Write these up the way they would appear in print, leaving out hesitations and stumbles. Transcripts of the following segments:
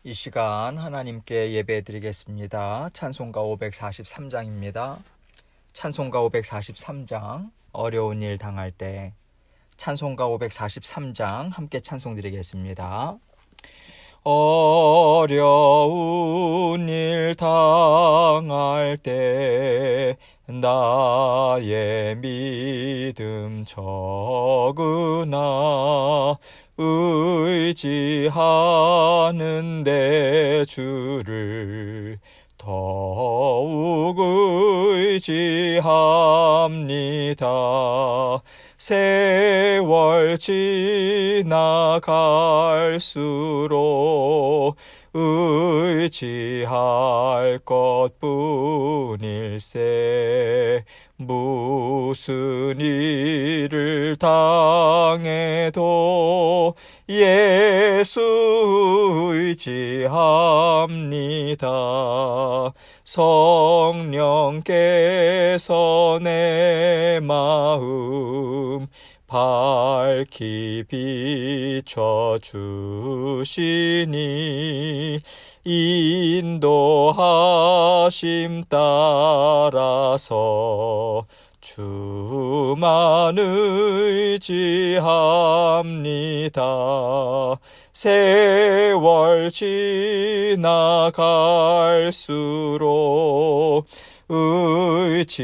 이 시간 하나님께 예배드리겠습니다. 찬송가 543장입니다. 찬송가 543장 어려운 일 당할 때 찬송가 543장 함께 찬송드리겠습니다. 어려운 일 당할 때 나의 믿음 적으나 의지하는데 주를 더욱 의지합니다. 세월 지나갈수록 의지할 것뿐일세. 무슨 일을 당해도 예수 의지합니다. 성령께서 내 마음 밝히 비춰주시니 인도하심 따라서 주만 의지합니다. 세월 지나갈수록 의지할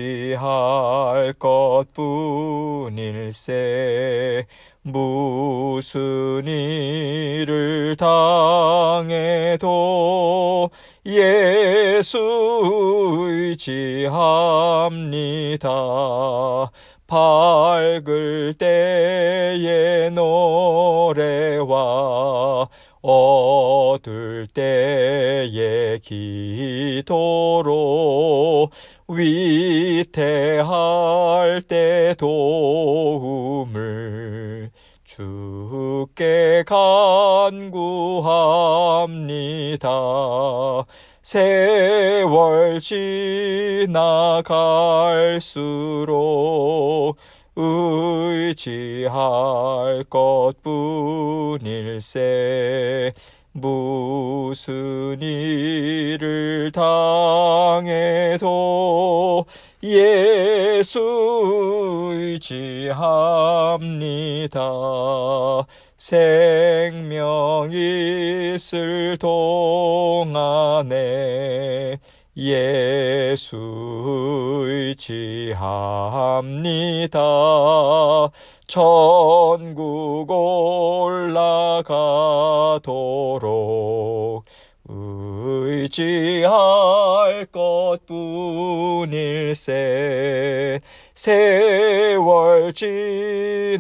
것뿐일세. 무슨 일을 당해도 예수 의지합니다. 밝을 때의 노래와 어두울 때의 기도로 위태할 때 도움을 주께 간구합니다. 세월 지나갈수록 의지할 것뿐일세. 무슨 일을 당해도 예수 의지합니다. 생명 있을 동안에 예수 의지합니다. 천국 올라가도록 의지할 것뿐일세. 세월 지나갈수록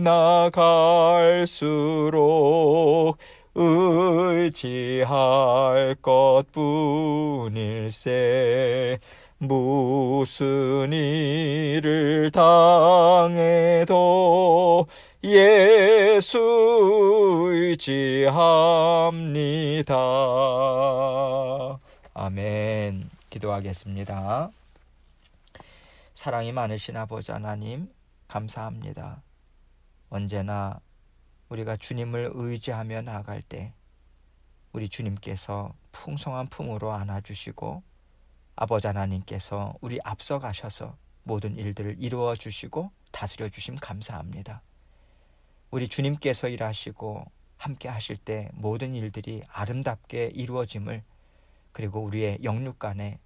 의지할 것뿐일세. 무슨 일을 당해도 예수 의지합니다. 아멘. 기도하겠습니다. 사랑이 많으신 아버지 하나님, 감사합니다. 언제나 우리가 주님을 의지하며 나아갈 때 우리 주님께서 풍성한 품으로 안아주시고 아버지 하나님께서 우리 앞서 가셔서 모든 일들을 이루어 주시고 다스려 주심 감사합니다. 우리 주님께서 일하시고 함께 하실 때 모든 일들이 아름답게 이루어짐을, 그리고 우리의 영육간에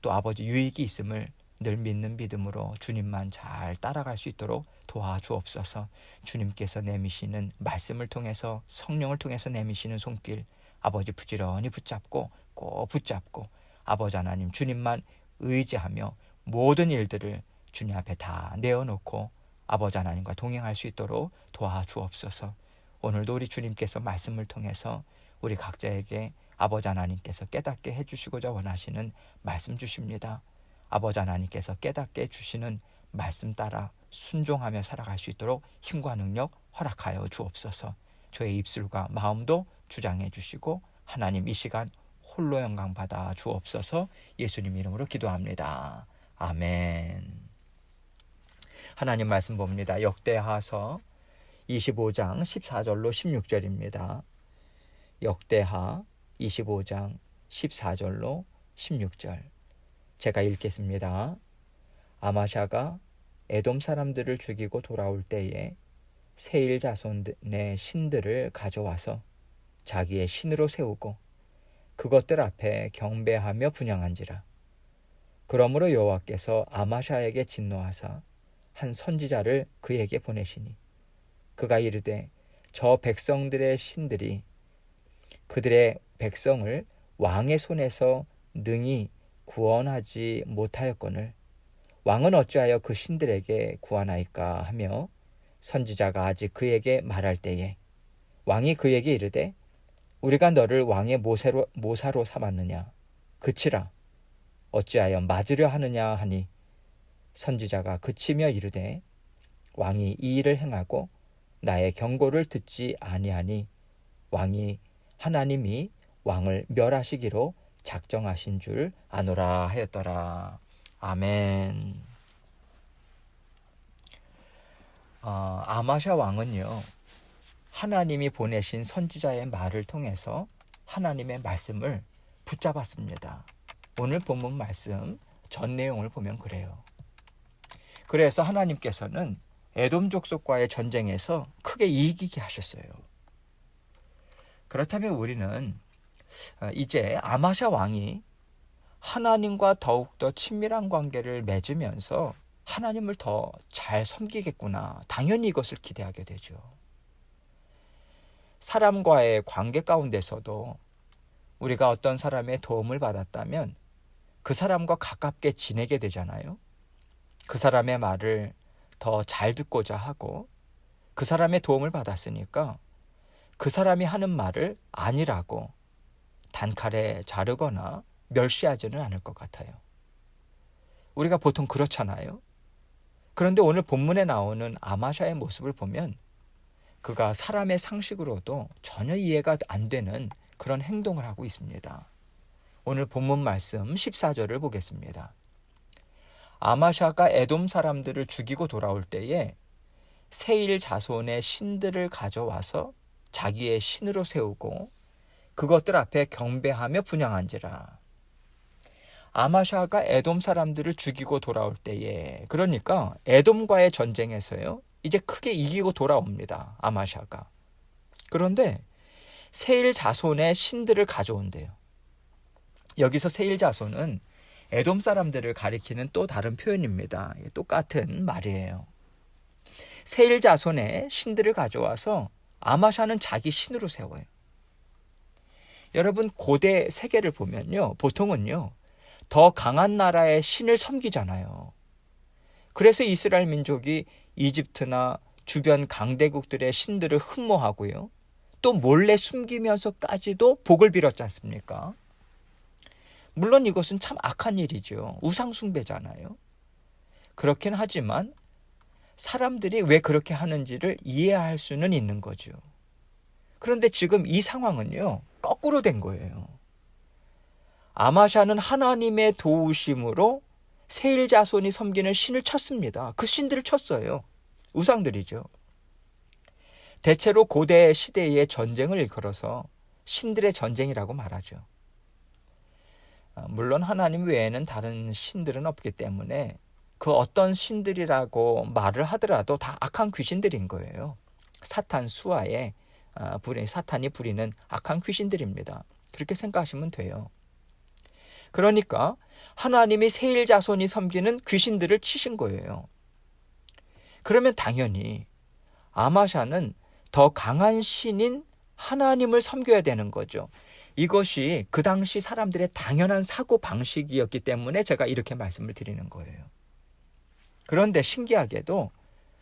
또 아버지 유익이 있음을 늘 믿는 믿음으로 주님만 잘 따라갈 수 있도록 도와주옵소서. 주님께서 내미시는 말씀을 통해서, 성령을 통해서 내미시는 손길 아버지 부지런히 붙잡고 꼭 붙잡고 아버지 하나님 주님만 의지하며 모든 일들을 주님 앞에 다 내어놓고 아버지 하나님과 동행할 수 있도록 도와주옵소서. 오늘도 우리 주님께서 말씀을 통해서 우리 각자에게 아버지 하나님께서 깨닫게 해주시고자 원하시는 말씀 주십니다. 아버지 하나님께서 깨닫게 해주시는 말씀 따라 순종하며 살아갈 수 있도록 힘과 능력 허락하여 주옵소서. 저의 입술과 마음도 주장해 주시고 하나님 이 시간 홀로 영광 받아 주옵소서. 예수님 이름으로 기도합니다. 아멘. 하나님 말씀 봅니다. 역대하서 25장 14절로 16절입니다. 역대하 25장 14절로 16절 제가 읽겠습니다. 아마샤가 에돔 사람들을 죽이고 돌아올 때에 세일 자손의 신들을 가져와서 자기의 신으로 세우고 그것들 앞에 경배하며 분향한지라. 그러므로 여호와께서 아마샤에게 진노하사 한 선지자를 그에게 보내시니 그가 이르되 저 백성들의 신들이 그들의 백성을 왕의 손에서 능히 구원하지 못하였거늘 왕은 어찌하여 그 신들에게 구하나이까 하며 선지자가 아직 그에게 말할 때에 왕이 그에게 이르되 우리가 너를 왕의 모사로 삼았느냐 그치라 어찌하여 맞으려 하느냐 하니 선지자가 그치며 이르되 왕이 이 일을 행하고 나의 경고를 듣지 아니하니 왕이 하나님이 왕을 멸하시기로 작정하신 줄 아노라 하였더라. 아멘. 아마샤 왕은요, 하나님이 보내신 선지자의 말을 통해서 하나님의 말씀을 붙잡았습니다. 오늘 본문 말씀 전 내용을 보면 그래요. 그래서 하나님께서는 에돔 족속과의 전쟁에서 크게 이기게 하셨어요. 그렇다면 우리는 이제 아마샤 왕이 하나님과 더욱더 친밀한 관계를 맺으면서 하나님을 더 잘 섬기겠구나. 당연히 이것을 기대하게 되죠. 사람과의 관계 가운데서도 우리가 어떤 사람의 도움을 받았다면 그 사람과 가깝게 지내게 되잖아요. 그 사람의 말을 더 잘 듣고자 하고 그 사람의 도움을 받았으니까 그 사람이 하는 말을 아니라고 단칼에 자르거나 멸시하지는 않을 것 같아요. 우리가 보통 그렇잖아요. 그런데 오늘 본문에 나오는 아마샤의 모습을 보면 그가 사람의 상식으로도 전혀 이해가 안 되는 그런 행동을 하고 있습니다. 오늘 본문 말씀 14절을 보겠습니다. 아마샤가 에돔 사람들을 죽이고 돌아올 때에 세일 자손의 신들을 가져와서 자기의 신으로 세우고 그것들 앞에 경배하며 분향한지라. 아마샤가 에돔 사람들을 죽이고 돌아올 때에, 그러니까 에돔과의 전쟁에서요, 이제 크게 이기고 돌아옵니다. 아마샤가. 그런데 세일 자손의 신들을 가져온대요. 여기서 세일 자손은 에돔 사람들을 가리키는 또 다른 표현입니다. 똑같은 말이에요. 세일 자손의 신들을 가져와서 아마샤는 자기 신으로 세워요. 여러분, 고대 세계를 보면요, 보통은요, 더 강한 나라의 신을 섬기잖아요. 그래서 이스라엘 민족이 이집트나 주변 강대국들의 신들을 흠모하고요, 또 몰래 숨기면서까지도 복을 빌었지 않습니까? 물론 이것은 참 악한 일이죠. 우상 숭배잖아요. 그렇긴 하지만 사람들이 왜 그렇게 하는지를 이해할 수는 있는 거죠. 그런데 지금 이 상황은요, 거꾸로 된 거예요. 아마샤는 하나님의 도우심으로 세일 자손이 섬기는 신을 쳤습니다. 그 신들을 쳤어요. 우상들이죠. 대체로 고대 시대의 전쟁을 일컬어서 신들의 전쟁이라고 말하죠. 물론 하나님 외에는 다른 신들은 없기 때문에 그 어떤 신들이라고 말을 하더라도 다 악한 귀신들인 거예요. 사탄 수하에 사탄이 부리는 악한 귀신들입니다. 그렇게 생각하시면 돼요. 그러니까 하나님이 세일 자손이 섬기는 귀신들을 치신 거예요. 그러면 당연히 아마샤는 더 강한 신인 하나님을 섬겨야 되는 거죠. 이것이 그 당시 사람들의 당연한 사고 방식이었기 때문에 제가 이렇게 말씀을 드리는 거예요. 그런데 신기하게도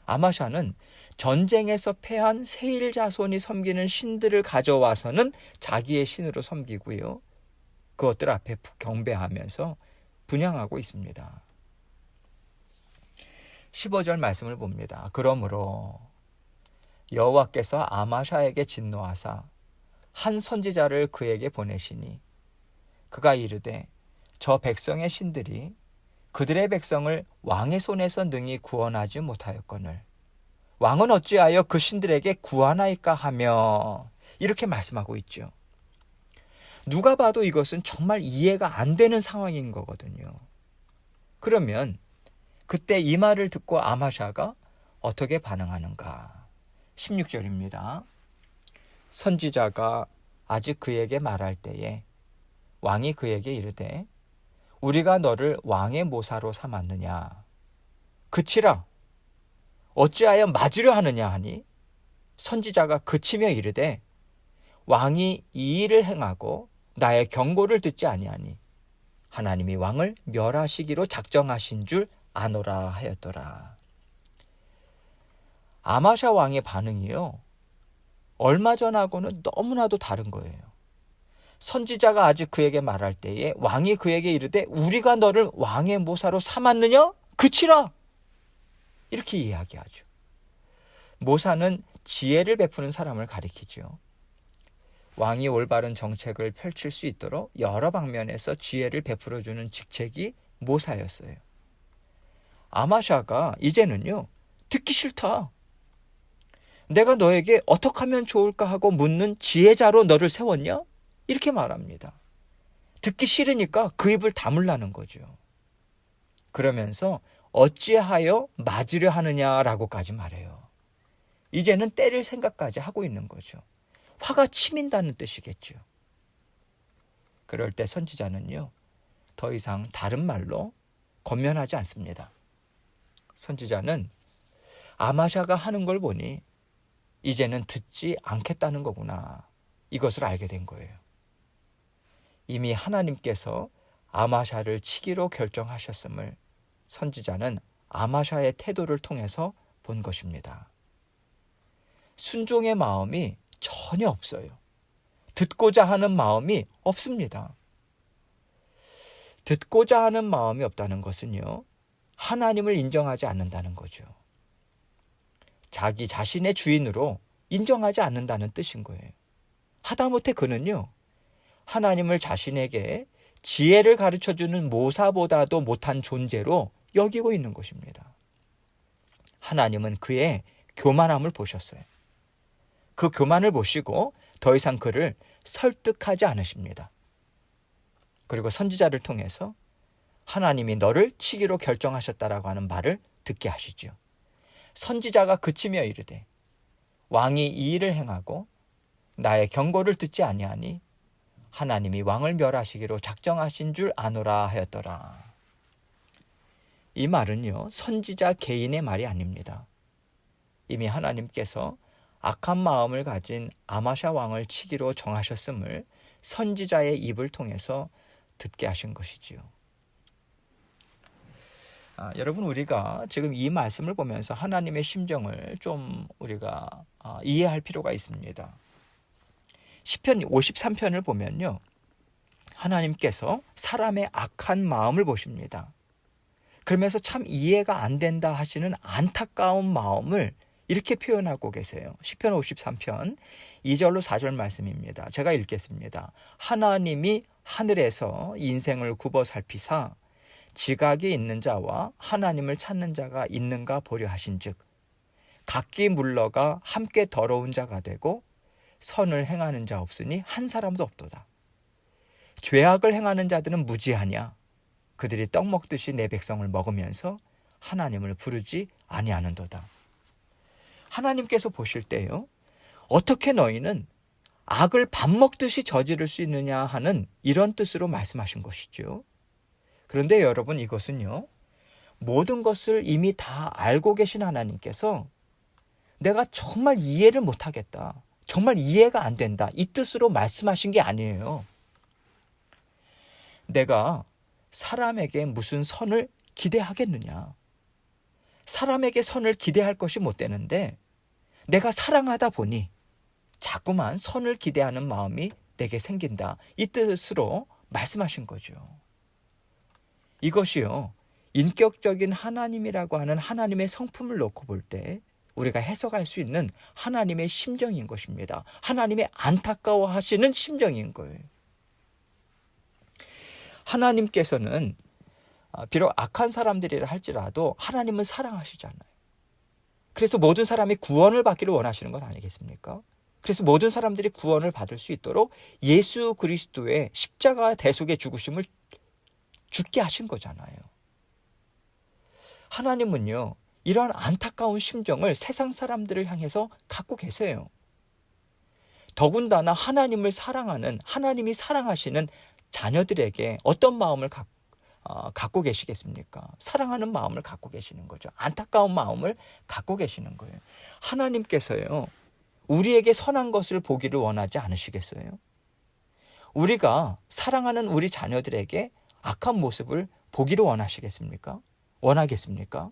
아마샤는 전쟁에서 패한 세일 자손이 섬기는 신들을 가져와서는 자기의 신으로 섬기고요, 그것들 앞에 경배하면서 분향하고 있습니다. 15절 말씀을 봅니다. 그러므로 여호와께서 아마샤에게 진노하사 한 선지자를 그에게 보내시니 그가 이르되 저 백성의 신들이 그들의 백성을 왕의 손에서 능히 구원하지 못하였거늘 왕은 어찌하여 그 신들에게 구하나이까 하며 이렇게 말씀하고 있죠. 누가 봐도 이것은 정말 이해가 안 되는 상황인 거거든요. 그러면 그때 이 말을 듣고 아마샤가 어떻게 반응하는가? 16절입니다. 선지자가 아직 그에게 말할 때에 왕이 그에게 이르되 우리가 너를 왕의 모사로 삼았느냐? 그치라. 어찌하여 맞으려 하느냐 하니 선지자가 그치며 이르되 왕이 이 일을 행하고 나의 경고를 듣지 아니하니 하나님이 왕을 멸하시기로 작정하신 줄 아노라 하였더라. 아마샤 왕의 반응이요, 얼마 전하고는 너무나도 다른 거예요. 선지자가 아직 그에게 말할 때에 왕이 그에게 이르되 우리가 너를 왕의 모사로 삼았느냐? 그치라. 이렇게 이야기하죠. 모사는 지혜를 베푸는 사람을 가리키죠. 왕이 올바른 정책을 펼칠 수 있도록 여러 방면에서 지혜를 베풀어주는 직책이 모사였어요. 아마샤가 이제는요, 듣기 싫다. 내가 너에게 어떻게 하면 좋을까 하고 묻는 지혜자로 너를 세웠냐? 이렇게 말합니다. 듣기 싫으니까 그 입을 다물라는 거죠. 그러면서 어찌하여 맞으려 하느냐라고까지 말해요. 이제는 때릴 생각까지 하고 있는 거죠. 화가 치민다는 뜻이겠죠. 그럴 때 선지자는요, 더 이상 다른 말로 권면하지 않습니다. 선지자는 아마샤가 하는 걸 보니 이제는 듣지 않겠다는 거구나, 이것을 알게 된 거예요. 이미 하나님께서 아마샤를 치기로 결정하셨음을 선지자는 아마샤의 태도를 통해서 본 것입니다. 순종의 마음이 전혀 없어요. 듣고자 하는 마음이 없습니다. 듣고자 하는 마음이 없다는 것은요, 하나님을 인정하지 않는다는 거죠. 자기 자신의 주인으로 인정하지 않는다는 뜻인 거예요. 하다못해 그는요, 하나님을 자신에게 지혜를 가르쳐주는 모사보다도 못한 존재로 여기고 있는 것입니다. 하나님은 그의 교만함을 보셨어요. 그 교만을 보시고 더 이상 그를 설득하지 않으십니다. 그리고 선지자를 통해서 하나님이 너를 치기로 결정하셨다라고 하는 말을 듣게 하시죠. 선지자가 그치며 이르되 왕이 이 일을 행하고 나의 경고를 듣지 아니하니 하나님이 왕을 멸하시기로 작정하신 줄 아노라 하였더라. 이 말은요, 선지자 개인의 말이 아닙니다. 이미 하나님께서 악한 마음을 가진 아마샤 왕을 치기로 정하셨음을 선지자의 입을 통해서 듣게 하신 것이지요. 여러분, 우리가 지금 이 말씀을 보면서 하나님의 심정을 좀 우리가 이해할 필요가 있습니다. 시편 53편을 보면요, 하나님께서 사람의 악한 마음을 보십니다. 그러면서 참 이해가 안 된다 하시는 안타까운 마음을 이렇게 표현하고 계세요. 시편 53편 2절로 4절 말씀입니다. 제가 읽겠습니다. 하나님이 하늘에서 인생을 굽어 살피사 지각이 있는 자와 하나님을 찾는 자가 있는가 보려 하신즉 각기 물러가 함께 더러운 자가 되고 선을 행하는 자 없으니 한 사람도 없도다. 죄악을 행하는 자들은 무지하냐? 그들이 떡 먹듯이 내 백성을 먹으면서 하나님을 부르지 아니하는도다. 하나님께서 보실 때요, 어떻게 너희는 악을 밥 먹듯이 저지를 수 있느냐 하는 이런 뜻으로 말씀하신 것이죠. 그런데 여러분, 이것은요, 모든 것을 이미 다 알고 계신 하나님께서 내가 정말 이해를 못하겠다, 정말 이해가 안 된다, 이 뜻으로 말씀하신 게 아니에요. 내가 사람에게 무슨 선을 기대하겠느냐? 사람에게 선을 기대할 것이 못 되는데 내가 사랑하다 보니 자꾸만 선을 기대하는 마음이 내게 생긴다, 이 뜻으로 말씀하신 거죠. 이것이요, 인격적인 하나님이라고 하는 하나님의 성품을 놓고 볼 때 우리가 해석할 수 있는 하나님의 심정인 것입니다. 하나님의 안타까워하시는 심정인 거예요. 하나님께서는 비록 악한 사람들이라 할지라도 하나님은 사랑하시잖아요. 그래서 모든 사람이 구원을 받기를 원하시는 건 아니겠습니까? 그래서 모든 사람들이 구원을 받을 수 있도록 예수 그리스도의 십자가 대속의 죽으심을 죽게 하신 거잖아요. 하나님은요, 이러한 안타까운 심정을 세상 사람들을 향해서 갖고 계세요. 더군다나 하나님을 사랑하는, 하나님이 사랑하시는 자녀들에게 어떤 마음을 갖고 계시겠습니까? 사랑하는 마음을 갖고 계시는 거죠. 안타까운 마음을 갖고 계시는 거예요. 하나님께서요, 우리에게 선한 것을 보기를 원하지 않으시겠어요? 우리가 사랑하는 우리 자녀들에게 악한 모습을 보기를 원하시겠습니까? 원하겠습니까?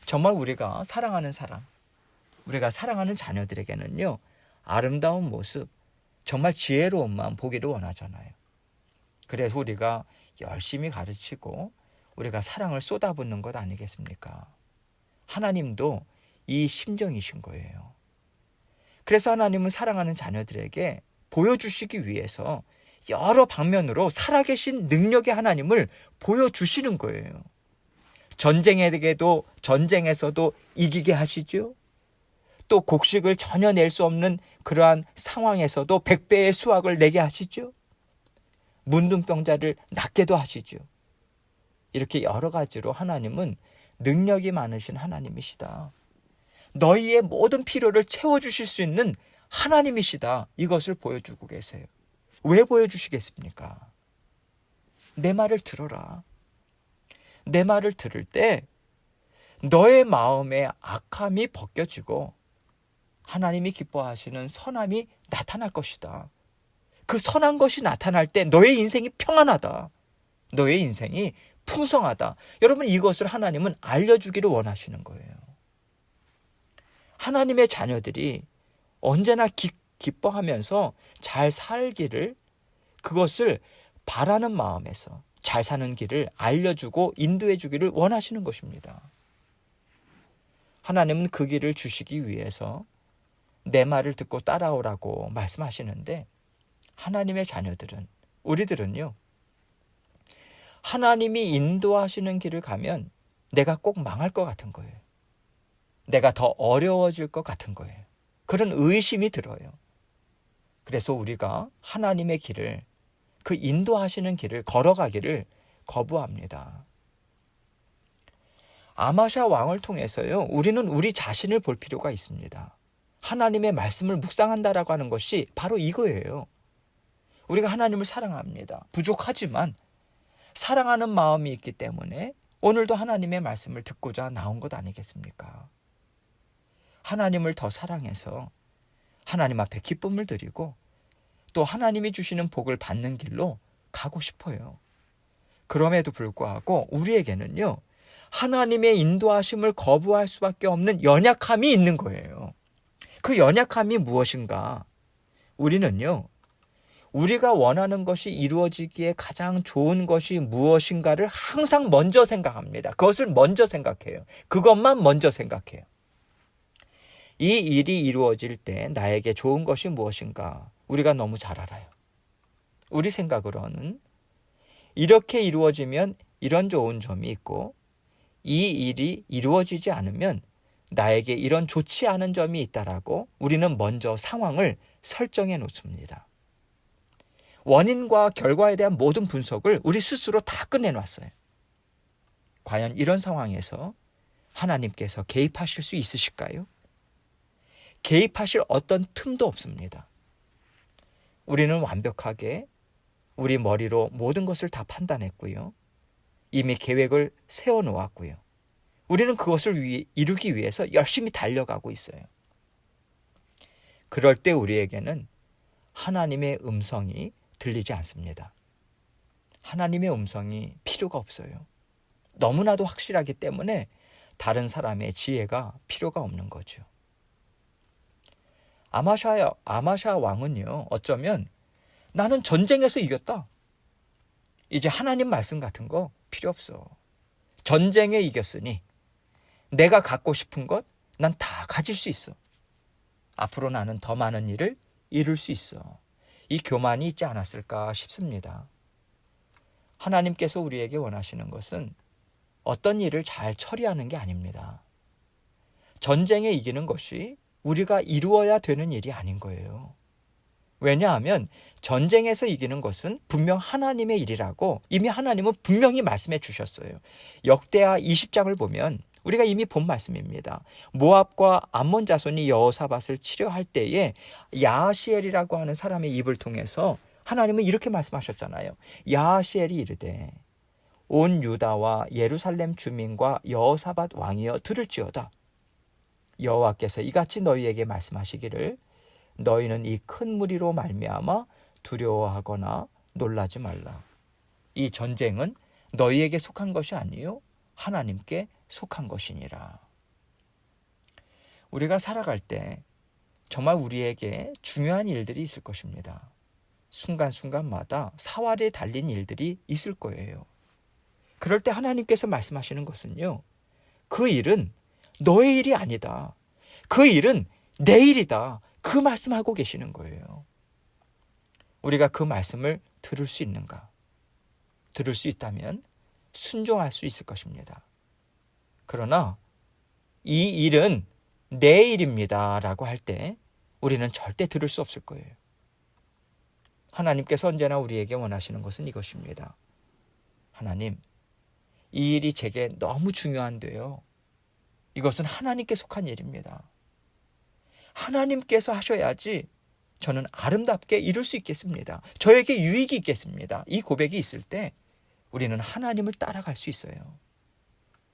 정말 우리가 사랑하는 사람, 우리가 사랑하는 자녀들에게는요, 아름다운 모습, 정말 지혜로운 마음 보기를 원하잖아요. 그래서 우리가 열심히 가르치고 우리가 사랑을 쏟아붓는 것 아니겠습니까? 하나님도 이 심정이신 거예요. 그래서 하나님은 사랑하는 자녀들에게 보여주시기 위해서 여러 방면으로 살아계신 능력의 하나님을 보여주시는 거예요. 전쟁에서도 이기게 하시죠. 또 곡식을 전혀 낼 수 없는 그러한 상황에서도 100배의 수확을 내게 하시죠. 문둥병자를 낫게도 하시죠. 이렇게 여러 가지로 하나님은 능력이 많으신 하나님이시다. 너희의 모든 필요를 채워주실 수 있는 하나님이시다. 이것을 보여주고 계세요. 왜 보여주시겠습니까? 내 말을 들어라. 내 말을 들을 때 너의 마음의 악함이 벗겨지고 하나님이 기뻐하시는 선함이 나타날 것이다. 그 선한 것이 나타날 때 너의 인생이 평안하다. 너의 인생이 풍성하다. 여러분, 이것을 하나님은 알려주기를 원하시는 거예요. 하나님의 자녀들이 언제나 기뻐하면서 잘 살기를, 그것을 바라는 마음에서 잘 사는 길을 알려주고 인도해 주기를 원하시는 것입니다. 하나님은 그 길을 주시기 위해서 내 말을 듣고 따라오라고 말씀하시는데, 하나님의 자녀들은, 우리들은요, 하나님이 인도하시는 길을 가면 내가 꼭 망할 것 같은 거예요. 내가 더 어려워질 것 같은 거예요. 그런 의심이 들어요. 그래서 우리가 하나님의 길을, 그 인도하시는 길을 걸어가기를 거부합니다. 아마샤 왕을 통해서요, 우리는 우리 자신을 볼 필요가 있습니다. 하나님의 말씀을 묵상한다라고 하는 것이 바로 이거예요. 우리가 하나님을 사랑합니다. 부족하지만 사랑하는 마음이 있기 때문에 오늘도 하나님의 말씀을 듣고자 나온 것 아니겠습니까? 하나님을 더 사랑해서 하나님 앞에 기쁨을 드리고 또 하나님이 주시는 복을 받는 길로 가고 싶어요. 그럼에도 불구하고 우리에게는요, 하나님의 인도하심을 거부할 수밖에 없는 연약함이 있는 거예요. 그 연약함이 무엇인가? 우리는요, 우리가 원하는 것이 이루어지기에 가장 좋은 것이 무엇인가를 항상 먼저 생각합니다. 그것을 먼저 생각해요. 그것만 먼저 생각해요. 이 일이 이루어질 때 나에게 좋은 것이 무엇인가? 우리가 너무 잘 알아요. 우리 생각으로는 이렇게 이루어지면 이런 좋은 점이 있고, 이 일이 이루어지지 않으면 나에게 이런 좋지 않은 점이 있다라고 우리는 먼저 상황을 설정해 놓습니다. 원인과 결과에 대한 모든 분석을 우리 스스로 다 끝내놨어요. 과연 이런 상황에서 하나님께서 개입하실 수 있으실까요? 개입하실 어떤 틈도 없습니다. 우리는 완벽하게 우리 머리로 모든 것을 다 판단했고요. 이미 계획을 세워놓았고요. 우리는 그것을 이루기 위해서 열심히 달려가고 있어요. 그럴 때 우리에게는 하나님의 음성이 들리지 않습니다. 하나님의 음성이 필요가 없어요. 너무나도 확실하기 때문에 다른 사람의 지혜가 필요가 없는 거죠. 아마샤 왕은요, 어쩌면 나는 전쟁에서 이겼다. 이제 하나님 말씀 같은 거 필요 없어. 전쟁에 이겼으니 내가 갖고 싶은 것 난 다 가질 수 있어. 앞으로 나는 더 많은 일을 이룰 수 있어. 이 교만이 있지 않았을까 싶습니다. 하나님께서 우리에게 원하시는 것은 어떤 일을 잘 처리하는 게 아닙니다. 전쟁에 이기는 것이 우리가 이루어야 되는 일이 아닌 거예요. 왜냐하면 전쟁에서 이기는 것은 분명 하나님의 일이라고 이미 하나님은 분명히 말씀해 주셨어요. 역대하 20장을 보면 우리가 이미 본 말씀입니다. 모압과 암몬 자손이 여호사밧을 치려할 때에 야하시엘이라고 하는 사람의 입을 통해서 하나님은 이렇게 말씀하셨잖아요. 야하시엘이 이르되 온 유다와 예루살렘 주민과 여호사밧 왕이여 들을지어다. 여호와께서 이같이 너희에게 말씀하시기를 너희는 이 큰 무리로 말미암아 두려워하거나 놀라지 말라. 이 전쟁은 너희에게 속한 것이 아니요 하나님께 속한 것이니라. 우리가 살아갈 때 정말 우리에게 중요한 일들이 있을 것입니다. 순간순간마다 사활에 달린 일들이 있을 거예요. 그럴 때 하나님께서 말씀하시는 것은요, 그 일은 너의 일이 아니다. 그 일은 내 일이다. 그 말씀하고 계시는 거예요. 우리가 그 말씀을 들을 수 있는가? 들을 수 있다면 순종할 수 있을 것입니다. 그러나 이 일은 내 일입니다 라고 할 때 우리는 절대 들을 수 없을 거예요. 하나님께서 언제나 우리에게 원하시는 것은 이것입니다. 하나님, 이 일이 제게 너무 중요한데요. 이것은 하나님께 속한 일입니다. 하나님께서 하셔야지 저는 아름답게 이룰 수 있겠습니다. 저에게 유익이 있겠습니다. 이 고백이 있을 때 우리는 하나님을 따라갈 수 있어요.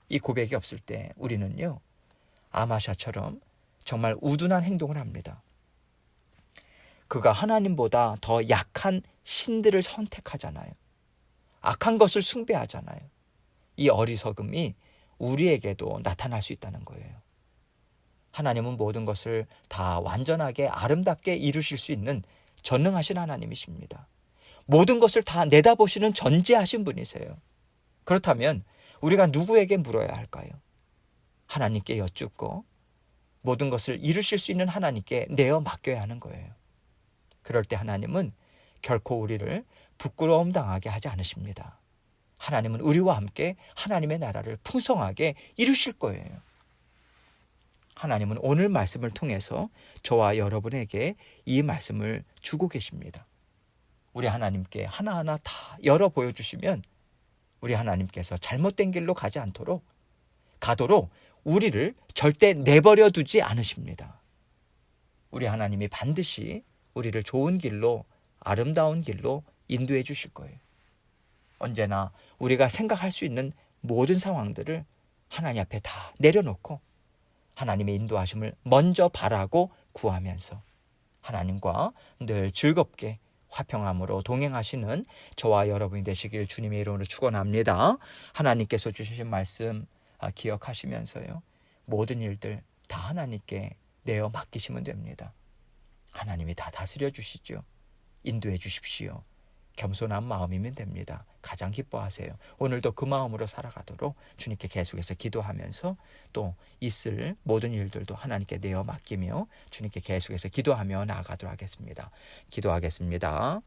이 고백이 없을 때 우리는요, 아마샤처럼 정말 우둔한 행동을 합니다. 그가 하나님보다 더 약한 신들을 선택하잖아요. 악한 것을 숭배하잖아요. 이 어리석음이 우리에게도 나타날 수 있다는 거예요. 하나님은 모든 것을 다 완전하게 아름답게 이루실 수 있는 전능하신 하나님이십니다. 모든 것을 다 내다보시는 전지하신 분이세요. 그렇다면 우리가 누구에게 물어야 할까요? 하나님께 여쭙고 모든 것을 이루실 수 있는 하나님께 내어 맡겨야 하는 거예요. 그럴 때 하나님은 결코 우리를 부끄러움 당하게 하지 않으십니다. 하나님은 우리와 함께 하나님의 나라를 풍성하게 이루실 거예요. 하나님은 오늘 말씀을 통해서 저와 여러분에게 이 말씀을 주고 계십니다. 우리 하나님께 하나하나 다 열어 보여주시면 우리 하나님께서 잘못된 길로 가지 않도록 가도록 우리를 절대 내버려 두지 않으십니다. 우리 하나님이 반드시 우리를 좋은 길로, 아름다운 길로 인도해 주실 거예요. 언제나 우리가 생각할 수 있는 모든 상황들을 하나님 앞에 다 내려놓고 하나님의 인도하심을 먼저 바라고 구하면서 하나님과 늘 즐겁게 화평함으로 동행하시는 저와 여러분이 되시길 주님의 이름으로 축원합니다. 하나님께서 주신 말씀 기억하시면서요, 모든 일들 다 하나님께 내어 맡기시면 됩니다. 하나님이 다 다스려 주시죠. 인도해 주십시오. 겸손한 마음이면 됩니다. 가장 기뻐하세요. 오늘도 그 마음으로 살아가도록 주님께 계속해서 기도하면서 또 있을 모든 일들도 하나님께 내어 맡기며 주님께 계속해서 기도하며 나아가도록 하겠습니다. 기도하겠습니다.